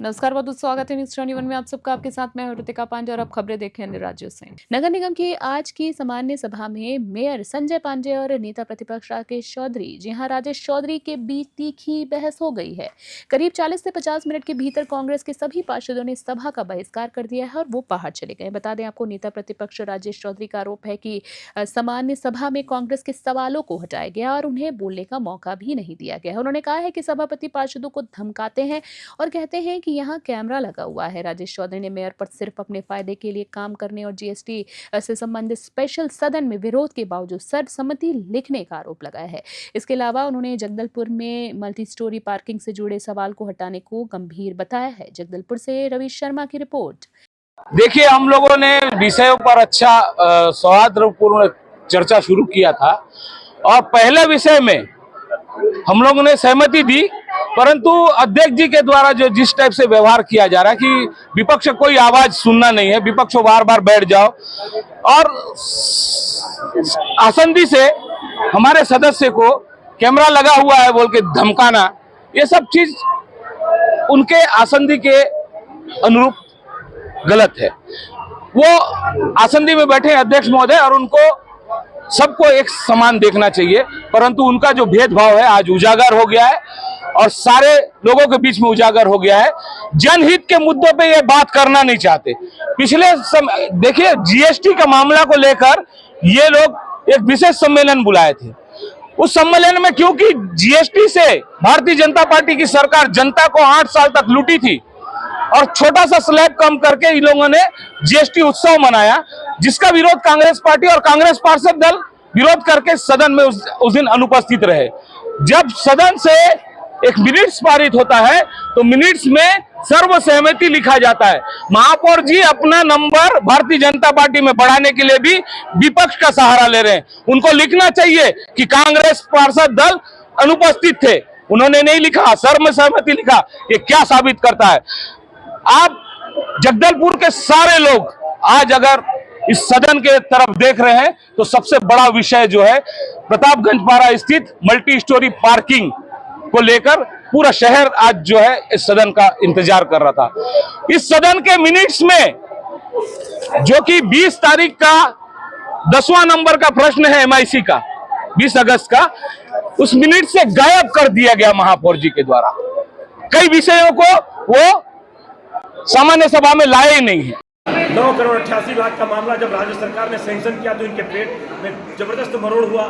नमस्कार, बहुत स्वागत है न्यूज़ 21 में आप सबका। आपके साथ मैं हूं ऋतिका पांडे और अब खबरें देखें अन्य राज्यों से। नगर निगम की आज की सामान्य सभा में मेयर संजय पांडे और नेता प्रतिपक्ष राकेश चौधरी, जी हां, राजेश चौधरी के बीच तीखी बहस हो गई है। करीब 40 से 50 मिनट के भीतर कांग्रेस के सभी पार्षदों ने सभा का बहिष्कार कर दिया है और वो बाहर चले गए। बता दें आपको, नेता प्रतिपक्ष राजेश चौधरी का आरोप है कि सामान्य सभा में कांग्रेस के सवालों को हटाया गया और उन्हें बोलने का मौका भी नहीं दिया गया। उन्होंने कहा है कि सभापति पार्षदों को धमकाते हैं और कहते हैं कि यहाँ कैमरा लगा हुआ है। राजेश चौधरी ने मेयर पर सिर्फ अपने फायदे के लिए काम करने और जीएसटी से संबंधित स्पेशल सदन में विरोध के बावजूद सर्वसम्मति लिखने का आरोप लगाया है। इसके अलावा उन्होंने जगदलपुर में मल्टी स्टोरी पार्किंग से जुड़े सवाल को हटाने को गंभीर बताया है। जगदलपुर से रवि शर्मा की रिपोर्ट। देखिए, हम लोगों ने विषयों पर अच्छा सौहार्दपूर्ण चर्चा शुरू किया था और पहले विषय में हम लोगों ने सहमति दी, परंतु अध्यक्ष जी के द्वारा जो जिस टाइप से व्यवहार किया जा रहा है कि विपक्ष कोई आवाज सुनना नहीं है, विपक्ष बार बार बैठ जाओ और आसंदी से हमारे सदस्य को कैमरा लगा हुआ है बोल के धमकाना, ये सब चीज उनके आसंदी के अनुरूप गलत है। वो आसंदी में बैठे अध्यक्ष महोदय और उनको सबको एक समान देखना चाहिए, परंतु उनका जो भेदभाव है आज उजागर हो गया है और सारे लोगों के बीच में उजागर हो गया है। जनहित के मुद्दों पे ये बात करना नहीं चाहते। देखिए, जीएसटी का मामला को लेकर ये लोग एक विशेष सम्मेलन बुलाए थे। उस सम्मेलन में क्योंकि जीएसटी से भारतीय जनता पार्टी की सरकार जनता को 8 साल तक लूटी थी और छोटा सा स्लैब कम करके इन लोगों ने जीएसटी उत्सव मनाया, जिसका विरोध कांग्रेस पार्टी और कांग्रेस पार्षद दल विरोध करके सदन में उस दिन अनुपस्थित रहे। जब सदन से एक मिनट्स पारित होता है तो मिनट्स में सर्वसहमति लिखा जाता है। महापौर जी अपना नंबर भारतीय जनता पार्टी में बढ़ाने के लिए भी विपक्ष का सहारा ले रहे हैं। उनको लिखना चाहिए कि कांग्रेस पार्षद दल अनुपस्थित थे, उन्होंने नहीं लिखा, सर्वसहमति लिखा। ये क्या साबित करता है? आप जगदलपुर के सारे लोग आज अगर इस सदन के तरफ देख रहे हैं तो सबसे बड़ा विषय जो है प्रतापगंज पारा स्थित मल्टी स्टोरी पार्किंग को लेकर पूरा शहर आज जो है इस सदन का इंतजार कर रहा था। इस सदन के मिनट्स में जो कि 20 तारीख का 10वां नंबर का प्रश्न है एमआईसी का 20 अगस्त का, उस मिनट से गायब कर दिया गया महापौर जी के द्वारा। कई विषयों को वो सामान्य सभा में लाए ही नहीं है। 9 करोड़ 88 लाख का मामला जब राज्य सरकार ने सैंक्शन किया तो इनके पेट में जबरदस्त मरोड़ हुआ।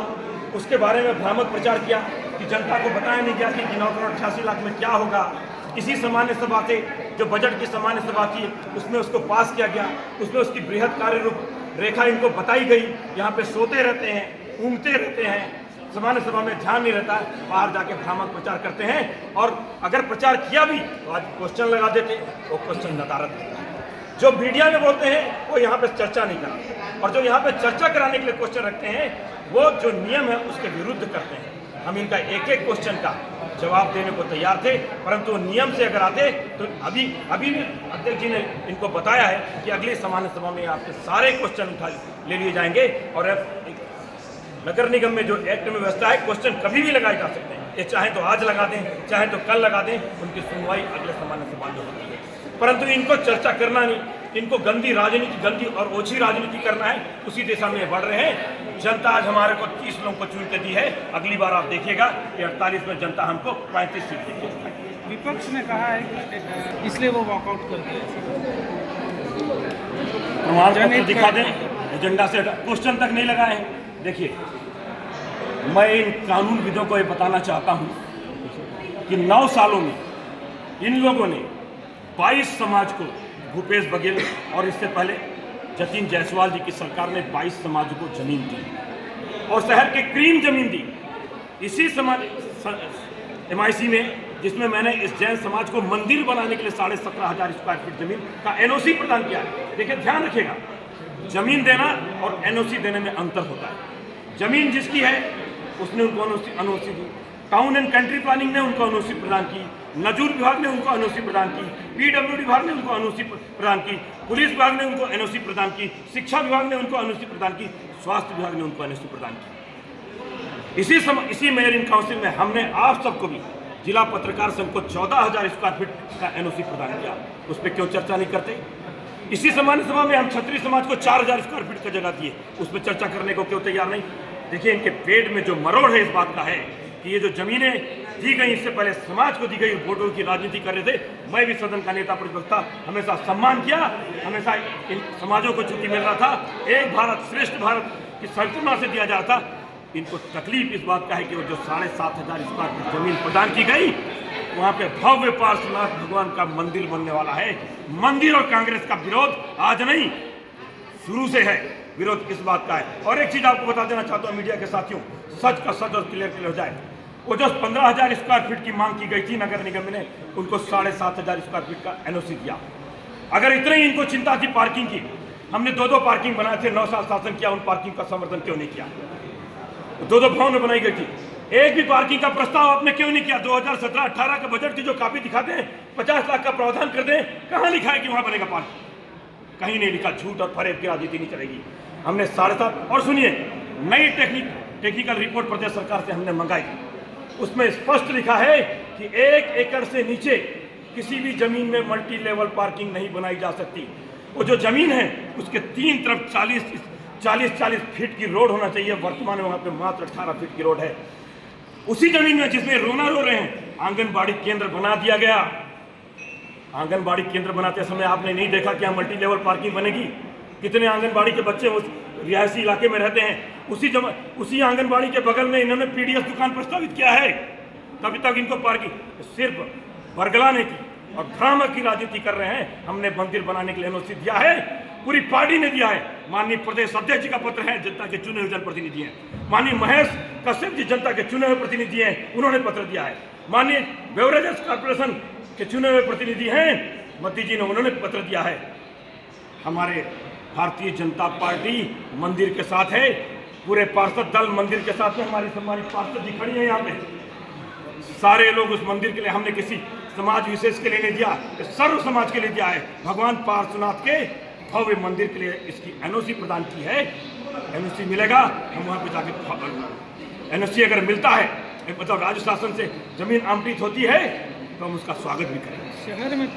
उसके बारे में भ्रामक प्रचार किया कि जनता को बताया नहीं गया कि 9 करोड़ 88 लाख में क्या होगा। इसी सामान्य सभा से जो बजट की सामान्य सभा थी उसमें उसको पास किया गया, उसमें उसकी बृहद कार्य रूप रेखा इनको बताई गई। यहाँ पे सोते रहते हैं, ऊँगते रहते हैं, सामान्य सभा में ध्यान नहीं रहता, बाहर जाके भ्रामक प्रचार करते हैं और अगर प्रचार किया भी तो आज क्वेश्चन लगा देते, वो क्वेश्चन नकारत देता है। जो मीडिया में बोलते हैं वो यहाँ पे चर्चा नहीं कराते और जो यहाँ पे चर्चा कराने के लिए क्वेश्चन रखते हैं वो जो नियम है उसके विरुद्ध करते हैं। हम इनका एक एक क्वेश्चन का जवाब देने को तैयार थे, परंतु नियम से अगर आते तो अभी भी अध्यक्ष जी ने इनको बताया है कि अगली सामान्य सभा में आपके सारे क्वेश्चन उठा ले लिए जाएंगे और नगर निगम में जो एक्ट में व्यवस्था है क्वेश्चन कभी भी लगाए जा सकते हैं। ये चाहे तो आज लगा दें, चाहे तो कल लगा दें, उनकी सुनवाई अगले सामान्य सभा में होती है। परंतु इनको चर्चा करना नहीं, इनको गंदी राजनीति, गंदी और ओछी राजनीति करना है, उसी दिशा में बढ़ रहे हैं। जनता आज हमारे को 30 लोगों को चुन के दी है, अगली बार आप देखिएगा कि 48 में जनता हमको 35 सीट देगी। विपक्ष ने कहा है कि इसलिए वो वॉकआउट कर दिए। प्रमाण पत्र दिखा दें, एजेंडा से क्वेश्चन तक नहीं लगाए हैं। देखिए, मैं इन कानूनविदों को ये बताना चाहता हूँ कि 9 सालों में इन लोगों ने 22 समाज को, भूपेश बघेल और इससे पहले जतिन जायसवाल जी की सरकार ने 22 समाज को जमीन दी और शहर के क्रीम जमीन दी। इसी समाज एमआईसी में, जिसमें मैंने इस जैन समाज को मंदिर बनाने के लिए 17,500 स्क्वायर फीट जमीन का एनओसी प्रदान किया है। देखिए, ध्यान रखिएगा, जमीन देना और एनओसी देने में अंतर होता है। जमीन जिसकी है उसने उनको NOC the, town and country planning ने उनको एनओसी प्रदान की, नजूर विभाग ने उनको एनओसी प्रदान की, पीडब्ल्यूडी विभाग ने उनको एनओसी प्रदान की, पुलिस विभाग ने उनको एनओसी प्रदान की, शिक्षा विभाग ने उनको एनओसी प्रदान की, स्वास्थ्य विभाग ने उनको एनओसी प्रदान की। इसी मेयर इन काउंसिल में हमने आप सबको भी जिला पत्रकार संघ को 14,000 स्क्वायर फीट का एनओसी प्रदान किया, उस पर क्यों चर्चा नहीं करते? इसी सामान्य सभा में हम क्षत्रिय समाज को 4,000 स्क्वायर फीट का जगह दिए, उस पर चर्चा करने को क्यों तैयार नहीं? देखिए, इनके पेट में जो मरोड़ है इस बात का है कि ये जो जमीनें दी गई, इससे पहले समाज को दी गई, वोटों की राजनीति कर रहे थे। मैं भी सदन का नेता प्रतिपक्ष था, हमेशा सम्मान किया, हमेशा इन समाजों को चूंकि मिल रहा था, एक भारत श्रेष्ठ भारत की संकल्पना से दिया जा रहा था। इनको तकलीफ इस बात का है कि वो जो 7,500 स्क्वायर फीट जमीन प्रदान की गई, वहाँ पे भव्य पार्श्वनाथ भगवान का मंदिर बनने वाला है। मंदिर और कांग्रेस का विरोध आज नहीं, शुरू से है विरोध इस बात का है। और एक चीज आपको बता देना चाहता हूँ मीडिया के साथियों, सच का सच और क्लियर हो जाए, वो जो 15,000 स्क्वायर फीट की मांग की गई थी नगर निगम ने, उनको 7,500 स्क्वायर फीट का एनओसी दिया। अगर इतने ही इनको चिंता थी पार्किंग की, हमने 2 पार्किंग बनाए थे, 9 साल शासन किया, उन पार्किंग का समर्थन क्यों नहीं किया? 2 भवन बनाई गई थी, एक भी पार्किंग का प्रस्ताव आपने क्यों नहीं किया? 2017-18 के बजट की जो कॉपी दिखाते हैं, 50 लाख का प्रावधान कर दें, कहाँ लिखा है कि वहां बनेगा पार्किंग? कहीं नहीं लिखा। झूठ और फरेब की राजनीति नहीं चलेगी। हमने 7.5 और सुनिए, नई टेक्निकल रिपोर्ट प्रदेश सरकार से हमने मंगाई, उसमें स्पष्ट लिखा है कि 1 एकड़ से नीचे किसी भी जमीन में मल्टी लेवल पार्किंग नहीं बनाई जा सकती। वो जो जमीन है उसके 3 तरफ 40 फीट की रोड होना चाहिए। वर्तमान में वहाँ पे मात्र 18 फीट की रोड है। उसी जमीन में जिसमें रोना रो रहे हैं, आंगनबाड़ी केंद्र बना दिया गया। आंगनबाड़ी केंद्र बनाते समय आपने नहीं देखा कि यहाँ मल्टी लेवल पार्किंग बनेगी? कितने आंगनबाड़ी के बच्चे उस रिहायशी इलाके में रहते हैं। उसी आंगनबाड़ी के बगल में इन्होंने पीडीएस दुकान प्रस्तावित किया है। तभी तक इनको पार्किंग सिर्फ बरगलाने की और भ्रामक की राजनीति कर रहे हैं। हमने मंदिर बनाने के लिए एनओसी दिया है, पूरी पार्टी ने दिया है। माननीय प्रदेश अध्यक्ष जी का पत्र है, जनता के चुने हुए जनप्रतिनिधि हैं। माननीय महेश कश्यप जी जनता के चुने हुए प्रतिनिधि हैं, उन्होंने पत्र दिया है। माननीय बेवरेजेस कॉर्पोरेशन के चुने हुए प्रतिनिधि हैं मद्दी जी ने, उन्होंने पत्र दिया है। हमारे भारतीय जनता पार्टी मंदिर के साथ है, पूरे पार्षद दल मंदिर के साथ में, हमारी सम्मानित पार्षद जी खड़ी है यहाँ पे, सारे लोग उस मंदिर के लिए, हमने किसी समाज विशेष के लिए नहीं दिया, सर्व समाज के लिए दिया है। भगवान पार्श्वनाथ के भव्य मंदिर के लिए इसकी एनओसी प्रदान की है। एनओसी मिलेगा, हम वहाँ पे जाके, एनओसी अगर मिलता है, मतलब राज्य शासन से जमीन आवंटित होती है, तो हम उसका स्वागत भी करेंगे। शहर में